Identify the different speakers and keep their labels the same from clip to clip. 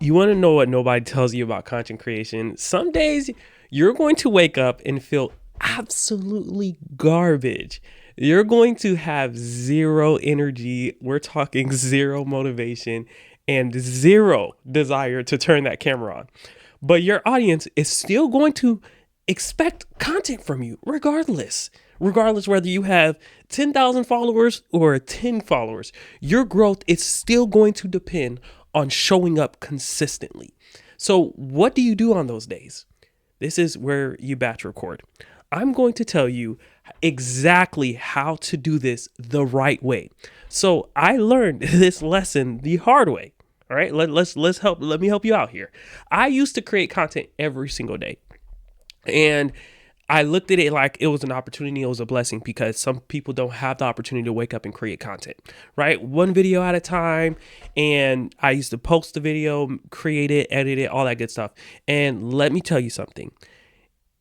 Speaker 1: You want to know what nobody tells you about content creation? Some days you're going to wake up and feel absolutely garbage. You're going to have zero energy. We're talking zero motivation and zero desire to turn that camera on. But your audience is still going to expect content from you regardless. Regardless whether you have 10,000 followers or 10 followers, your growth is still going to depend on showing up consistently. So, what do you do on those days? This is where you batch record. I'm going to tell you exactly how to do this the right way. So, I learned this lesson the hard way. All right, let me help you out here. I used to create content every single day. And I looked at it like it was an opportunity, it was a blessing, because some people don't have the opportunity to wake up and create content, right? One video at a time. And I used to post the video, create it, edit it, all that good stuff. And let me tell you something.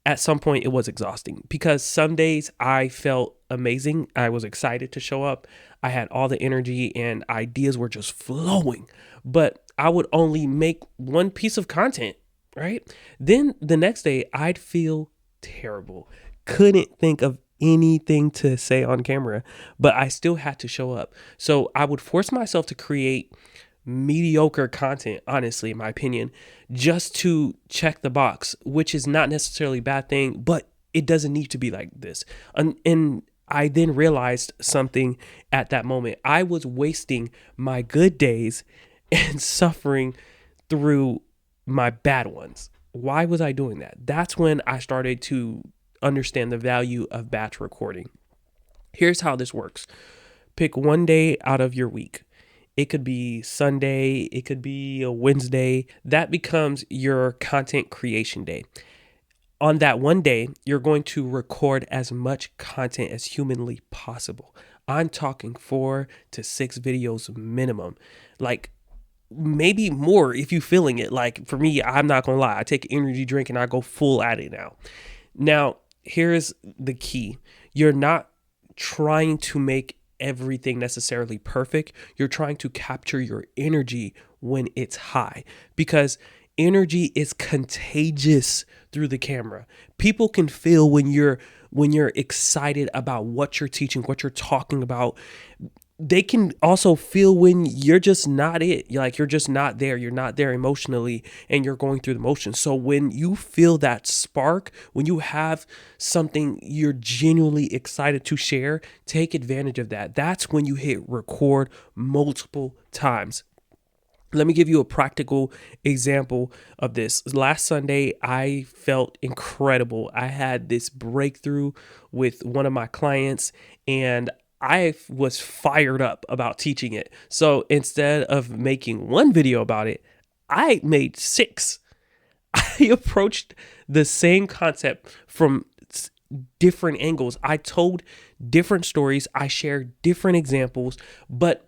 Speaker 1: At some point, it was exhausting because some days I felt amazing. I was excited to show up. I had all the energy and ideas were just flowing, but I would only make one piece of content, right? Then the next day I'd feel terrible. Couldn't think of anything to say on camera, but I still had to show up. So I would force myself to create mediocre content, honestly, in my opinion, just to check the box, which is not necessarily a bad thing, but it doesn't need to be like this. And I then realized something at that moment. I was wasting my good days and suffering through my bad ones. Why was I doing that? That's when I started to understand the value of batch recording. Here's how this works. Pick one day out of your week. It could be Sunday, it could be a Wednesday. That becomes your content creation day. On that one day, you're going to record as much content as humanly possible. I'm talking 4 to 6 videos minimum. Like maybe more if you're feeling it. Like for me, I'm not gonna lie, I take an energy drink and I go full at it now. Now, here's the key. You're not trying to make everything necessarily perfect. You're trying to capture your energy when it's high, because energy is contagious through the camera. People can feel when you're excited about what you're teaching, what you're talking about. They can also feel when you're just not it. You're just not there. You're not there emotionally and you're going through the motions. So when you feel that spark, when you have something you're genuinely excited to share, take advantage of that. That's when you hit record multiple times. Let me give you a practical example of this. Last Sunday, I felt incredible. I had this breakthrough with one of my clients and I was fired up about teaching it. So instead of making one video about it, I made 6. I approached the same concept from different angles. I told different stories. I shared different examples, but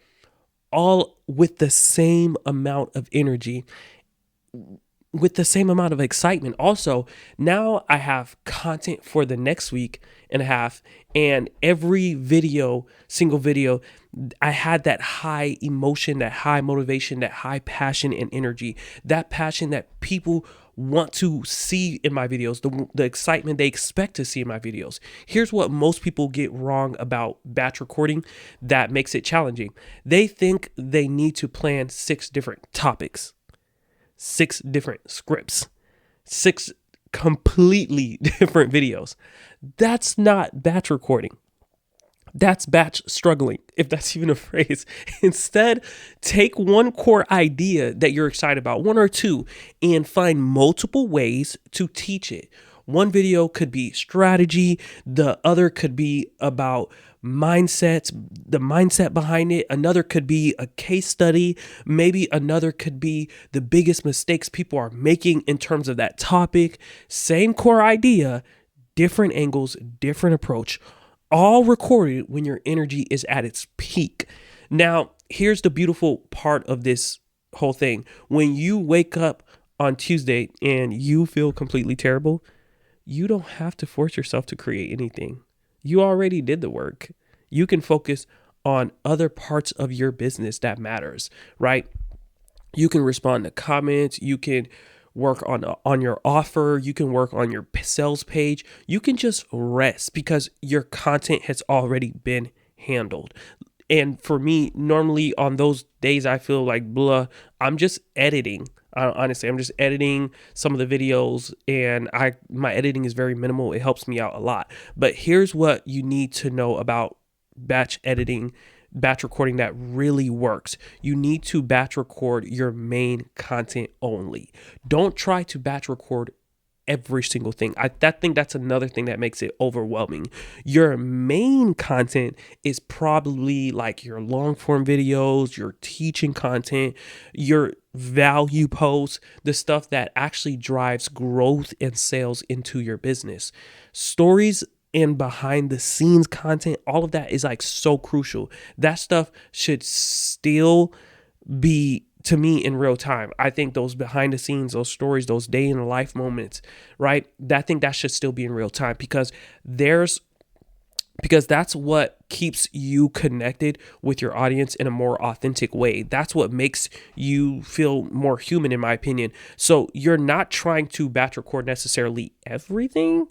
Speaker 1: all with the same amount of energy, with the same amount of excitement. Also, now I have content for the next week and a half, and every video, single video, I had that high emotion, that high motivation, that high passion and energy, that passion that people want to see in my videos, the excitement they expect to see in my videos. Here's what most people get wrong about batch recording that makes it challenging. They think they need to plan 6 different topics, 6 different scripts, 6 completely different videos. That's not batch recording. That's batch struggling, if that's even a phrase. Instead, take one core idea that you're excited about, 1 or 2, and find multiple ways to teach it. One video could be strategy. The other could be about mindsets, the mindset behind it. Another could be a case study. Maybe another could be the biggest mistakes people are making in terms of that topic. Same core idea, different angles, different approach, all recorded when your energy is at its peak. Now, here's the beautiful part of this whole thing. When you wake up on Tuesday and you feel completely terrible, you don't have to force yourself to create anything. You already did the work. You can focus on other parts of your business that matters, right? You can respond to comments. You can work on your offer. You can work on your sales page. You can just rest because your content has already been handled. And for me, normally on those days I feel like blah, I'm just editing. Honestly, I'm just editing some of the videos, and my editing is very minimal. It helps me out a lot. But here's what you need to know about batch editing, batch recording that really works. You need to batch record your main content only. Don't try to batch record every single thing. Think that's another thing that makes it overwhelming. Your main content is probably like your long form videos, your teaching content, your value posts, the stuff that actually drives growth and sales into your business. Stories and behind the scenes content, all of that is like so crucial. That stuff should still be, to me, in real time. I think those behind the scenes, those stories, those day in the life moments, right? I think that should still be in real time because that's what keeps you connected with your audience in a more authentic way. That's what makes you feel more human, in my opinion. So you're not trying to batch record necessarily everything.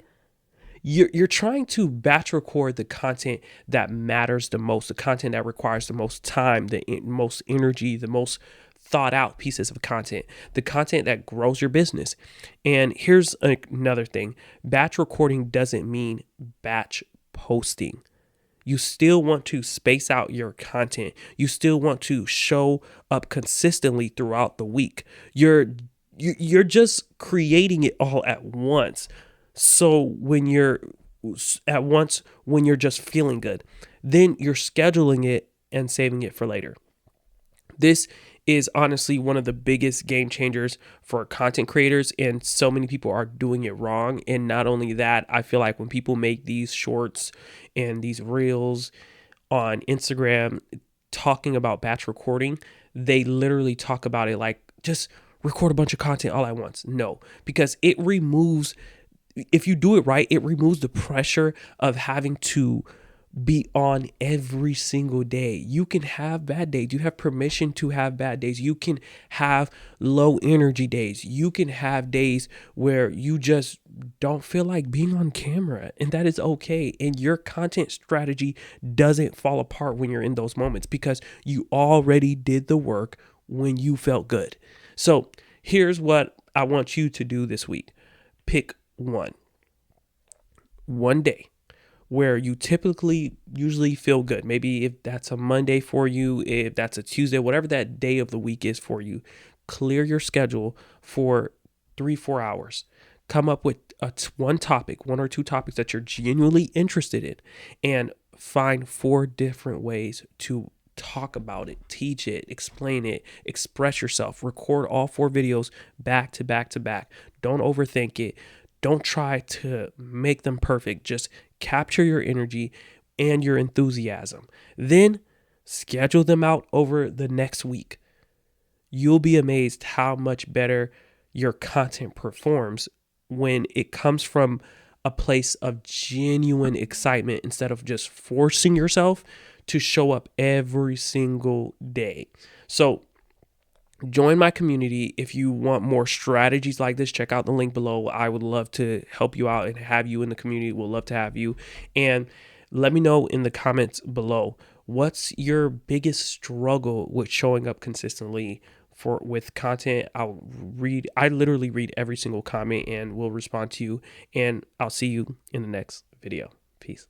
Speaker 1: You're trying to batch record the content that matters the most, the content that requires the most time, the most energy, the most thought out pieces of content, the content that grows your business. And here's another thing. Batch recording doesn't mean batch posting. You still want to space out your content. You still want to show up consistently throughout the week. You're just creating it all at once. So when you're just feeling good, then you're scheduling it and saving it for later. This is honestly one of the biggest game changers for content creators, and so many people are doing it wrong. And not only that, I feel like when people make these shorts and these reels on Instagram talking about batch recording, they literally talk about it like just record a bunch of content all at once. No, because it removes, if you do it right, it removes the pressure of having to be on every single day. You can have bad days. You have permission to have bad days. You can have low energy days. You can have days where you just don't feel like being on camera, and that is okay. And your content strategy doesn't fall apart when you're in those moments because you already did the work when you felt good. So here's what I want you to do this week. Pick one day where you usually feel good. Maybe if that's a Monday for you, if that's a Tuesday, whatever that day of the week is for you, clear your schedule for 3-4 hours. Come up with one or two topics that you're genuinely interested in, and find 4 different ways to talk about it, teach it, explain it, express yourself. Record all 4 videos back to back to back. Don't overthink it. Don't try to make them perfect. Just capture your energy and your enthusiasm. Then schedule them out over the next week. You'll be amazed how much better your content performs when it comes from a place of genuine excitement instead of just forcing yourself to show up every single day. So join my community. If you want more strategies like this, check out the link below. I would love to help you out and have you in the community. We'll love to have you. And let me know in the comments below, what's your biggest struggle with showing up consistently with content? I literally read every single comment and will respond to you. And I'll see you in the next video. Peace.